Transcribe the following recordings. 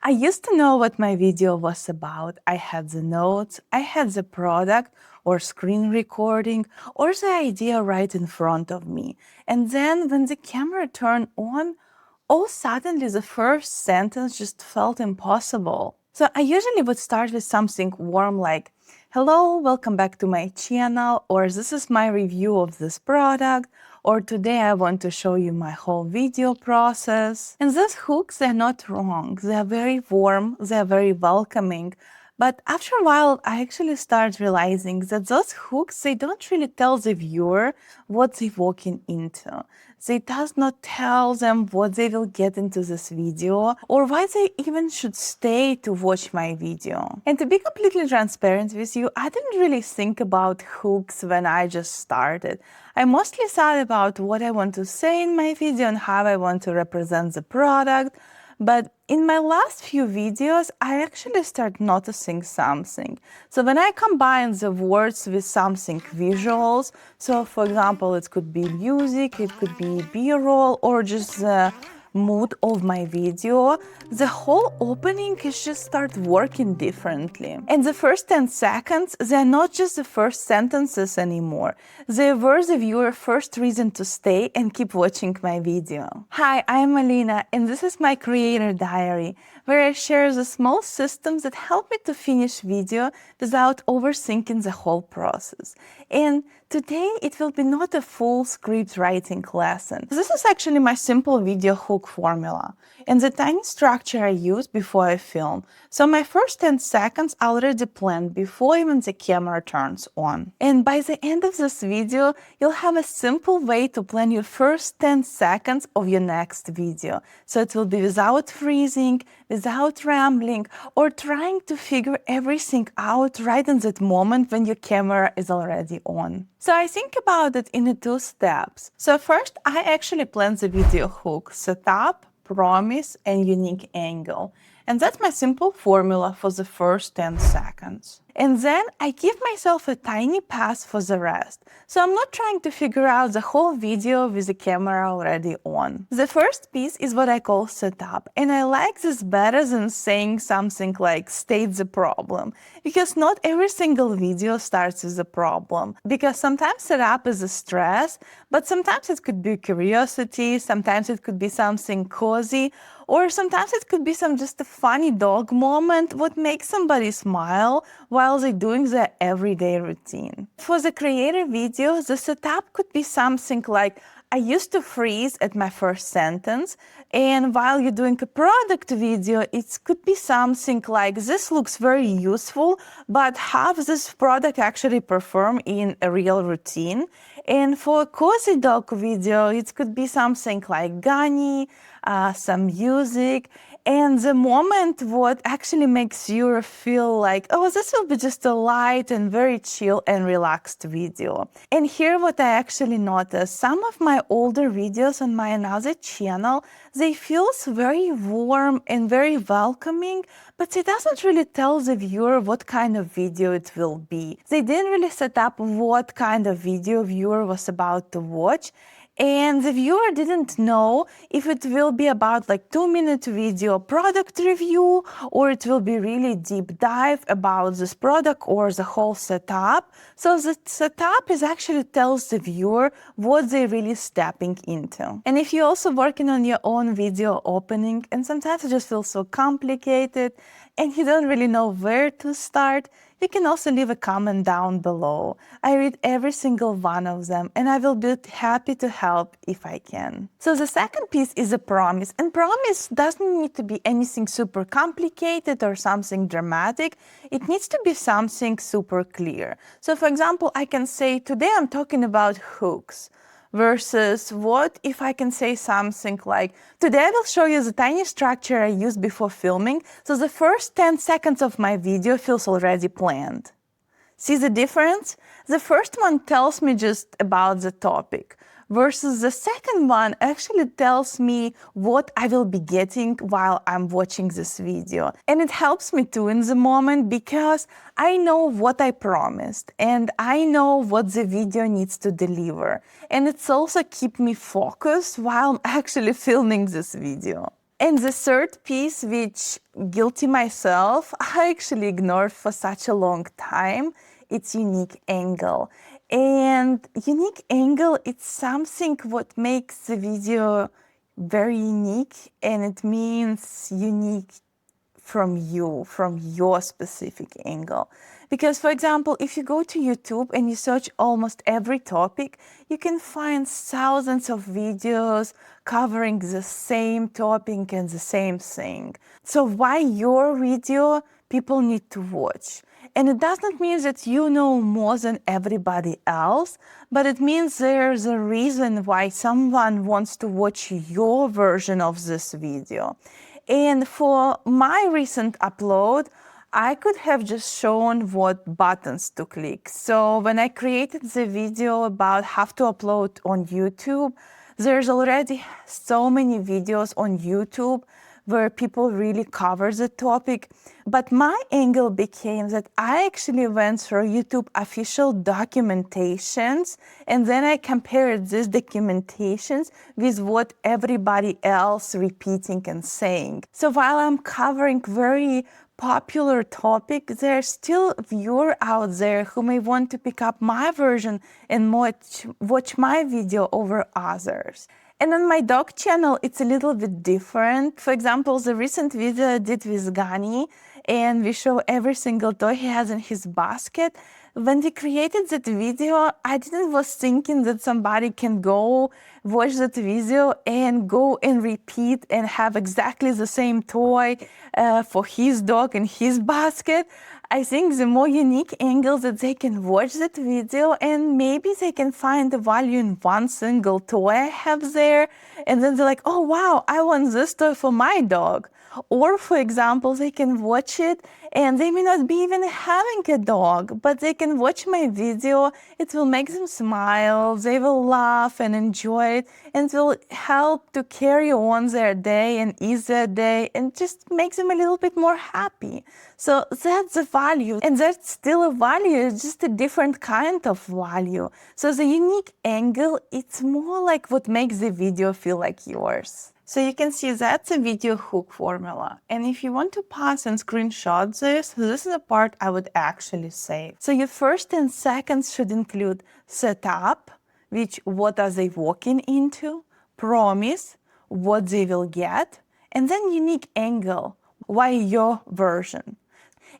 I used to know what my video was about. I had the notes, I had the product or screen recording or the idea right in front of me. And then when the camera turned on, oh, suddenly the first sentence just felt impossible. So I usually would start with something warm like, hello, welcome back to my channel, or this is my review of this product, or today I want to show you my whole video process. And those hooks, they're not wrong. They're very warm, they're very welcoming. But after a while, I actually start realizing that those hooks, they don't really tell the viewer what they're walking into. They does not tell them what they will get into this video or why they even should stay to watch my video. And to be completely transparent with you, I didn't really think about hooks when I just started. I mostly thought about what I want to say in my video and how I want to represent the product. But in my last few videos, I actually start noticing something. So when I combine the words with something visuals, so for example, it could be music, it could be B-roll, or just the mood of my video, the whole opening is just start working differently. And the first 10 seconds, they're not just the first sentences anymore. They were the viewer first reason to stay and keep watching my video. Hi, I'm Alina, and this is my creator diary, where I share the small systems that help me to finish video without overthinking the whole process. And today it will be not a full script writing lesson. This is actually my simple video hook formula and the tiny structure I use before I film. So my first 10 seconds are already planned before even the camera turns on. And by the end of this video, you'll have a simple way to plan your first 10 seconds of your next video. So it will be without freezing, without rambling, or trying to figure everything out right in that moment when your camera is already on. So I think about it in 2 steps. So first, I actually plan the video hook, setup, promise, and unique angle. And that's my simple formula for the first 10 seconds. And then I give myself a tiny pass for the rest. So I'm not trying to figure out the whole video with the camera already on. The first piece is what I call setup. And I like this better than saying something like state the problem. Because not every single video starts with a problem. Because sometimes setup is a stress, but sometimes it could be curiosity, sometimes it could be something cozy, or sometimes it could be just a funny dog moment, what makes somebody smile while they're doing their everyday routine. For the creator video, the setup could be something like, I used to freeze at my first sentence, and while you're doing a product video, it could be something like, this looks very useful, but how does this product actually perform in a real routine? And for a cozy dog video, it could be something like Gani, some music, and the moment what actually makes you feel like, oh, this will be just a light and very chill and relaxed video. And here what I actually noticed, some of my older videos on my another channel, they feel very warm and very welcoming, but it doesn't really tell the viewer what kind of video it will be. They didn't really set up what kind of video viewer was about to watch. And the viewer didn't know if it will be about 2-minute video product review, or it will be really deep dive about this product or the whole setup. So the setup is actually tells the viewer what they're really stepping into. And if you're also working on your own video opening, and sometimes it just feels so complicated, and you don't really know where to start, you can also leave a comment down below. I read every single one of them, and I will be happy to help if I can. So the second piece is a promise, and promise doesn't need to be anything super complicated or something dramatic. It needs to be something super clear. So for example, I can say, today I'm talking about hooks. Versus what if I can say something like, today I will show you the tiny structure I used before filming, so the first 10 seconds of my video feels already planned. See the difference? The first one tells me just about the topic, versus the second one actually tells me what I will be getting while I'm watching this video. And it helps me too in the moment because I know what I promised and I know what the video needs to deliver. And it's also keep me focused while I'm actually filming this video. And the third piece, which guilty myself, I actually ignored for such a long time, it's unique angle. And unique angle, it's something what makes the video very unique, and it means unique from you, from your specific angle. Because, for example, if you go to YouTube and you search almost every topic, you can find thousands of videos covering the same topic and the same thing. So why your video people need to watch? And it doesn't mean that you know more than everybody else, but it means there's a reason why someone wants to watch your version of this video. And for my recent upload, I could have just shown what buttons to click. So when I created the video about how to upload on YouTube, there's already so many videos on YouTube where people really cover the topic. But my angle became that I actually went through YouTube official documentations, and then I compared these documentations with what everybody else repeating and saying. So while I'm covering very popular topic, there's still viewer out there who may want to pick up my version and watch my video over others. And on my dog channel, it's a little bit different. For example, the recent video I did with Gani, and we show every single toy he has in his basket. When we created that video, I didn't was thinking that somebody can go watch that video and go and repeat and have exactly the same toy for his dog in his basket. I think the more unique angle that they can watch that video, and maybe they can find the value in one single toy I have there, and then they're like, oh wow, I want this toy for my dog. Or for example, they can watch it and they may not be even having a dog, but they can watch my video. It will make them smile, they will laugh and enjoy it, and it will help to carry on their day and ease their day and just makes them a little bit more happy. So that's a value, and that's still a value, it's just a different kind of value. So the unique angle, it's more like what makes the video feel like yours. So you can see that's a video hook formula. And if you want to pause and screenshot this is the part I would actually save. So your first 10 seconds should include setup, which what are they walking into, promise, what they will get, and then unique angle, why your version.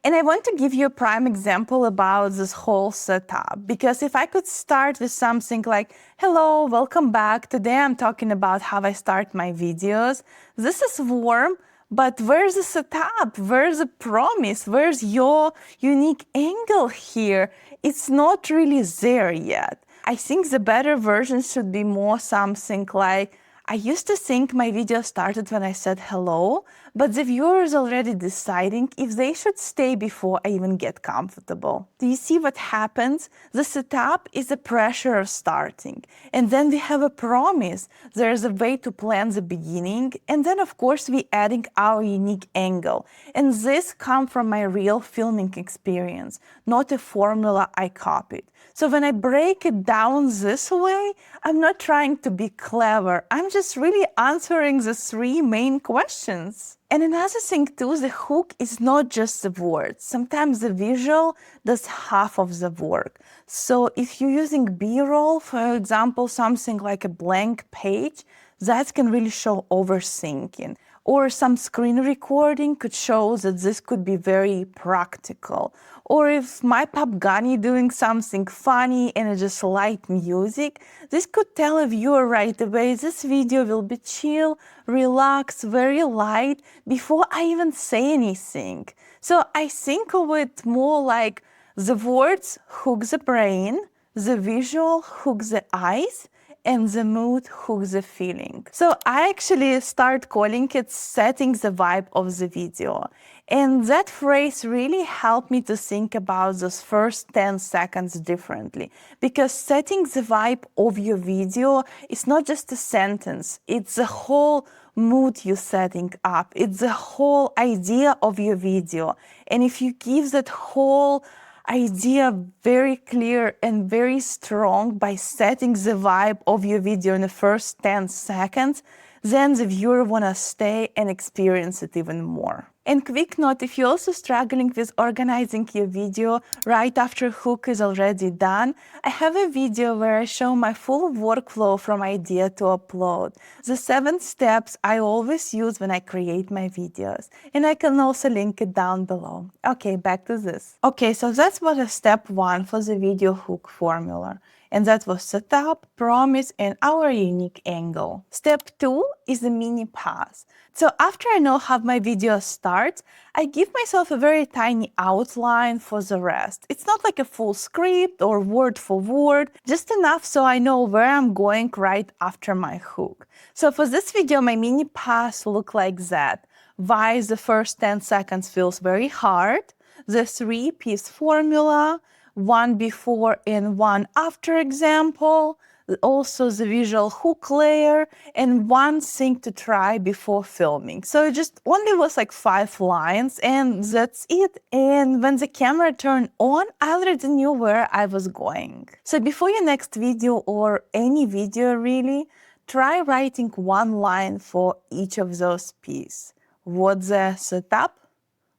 And I want to give you a prime example about this whole setup, because if I could start with something like, hello, welcome back. Today I'm talking about how I start my videos. This is warm, but where's the setup? Where's the promise? Where's your unique angle here? It's not really there yet. I think the better version should be more something like, I used to think my video started when I said hello, but the viewer is already deciding if they should stay before I even get comfortable. Do you see what happens? The setup is the pressure of starting. And then we have a promise. There's a way to plan the beginning. And then, of course, we're adding our unique angle. And this comes from my real filming experience, not a formula I copied. So when I break it down this way, I'm not trying to be clever. I'm just really answering the three main questions. And another thing too, the hook is not just the words. Sometimes the visual does half of the work. So if you're using B-roll, for example, something like a blank page, that can really show overthinking. Or some screen recording could show that this could be very practical. Or if my pup Gani doing something funny and just light music, this could tell a viewer right away this video will be chill, relaxed, very light before I even say anything. So I think of it more like the words hook the brain, the visual hook the eyes, and the mood hooks the feeling. So I actually start calling it setting the vibe of the video. And that phrase really helped me to think about those first 10 seconds differently. Because setting the vibe of your video is not just a sentence, it's the whole mood you're setting up. It's the whole idea of your video. And if you give that whole idea very clear and very strong by setting the vibe of your video in the first 10 seconds, then the viewer wanna stay and experience it even more. And quick note, if you're also struggling with organizing your video right after hook is already done, I have a video where I show my full workflow from idea to upload. The 7 steps I always use when I create my videos. And I can also link it down below. Okay, back to this. Okay, so that's what a step 1 for the video hook formula. And that was setup, promise, and our unique angle. Step 2 is the mini pause. So after I know how my video starts, I give myself a very tiny outline for the rest. It's not like a full script or word for word, just enough so I know where I'm going right after my hook. So for this video, my mini pause look like that. Why the first 10 seconds feels very hard, the 3-piece formula, 1 before and 1 after example, also the visual hook layer, and 1 thing to try before filming. So it just only was like 5 lines, and that's it. And when the camera turned on, I already knew where I was going. So before your next video or any video really, try writing 1 line for each of those pieces. What's the setup?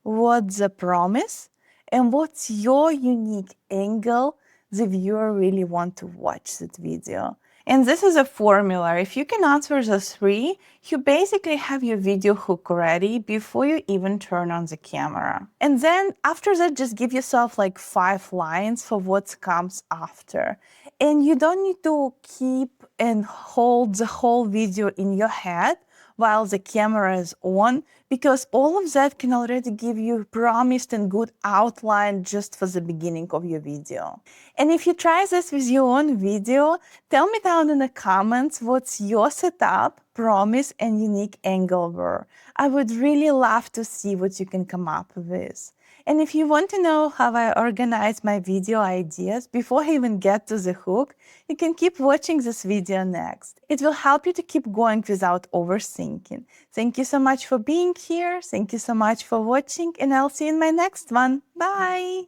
What's the promise? And what's your unique angle the viewer really want to watch that video? And this is a formula. If you can answer the 3, you basically have your video hook ready before you even turn on the camera. And then after that, just give yourself like 5 lines for what comes after. And you don't need to keep and hold the whole video in your head while the camera is on, because all of that can already give you promised and good outline just for the beginning of your video. And if you try this with your own video, tell me down in the comments what's your setup, promise, and unique angle were. I would really love to see what you can come up with. And if you want to know how I organize my video ideas before I even get to the hook, you can keep watching this video next. It will help you to keep going without overthinking. Thank you so much for being here. Thank you so much for watching, and I'll see you in my next one. Bye!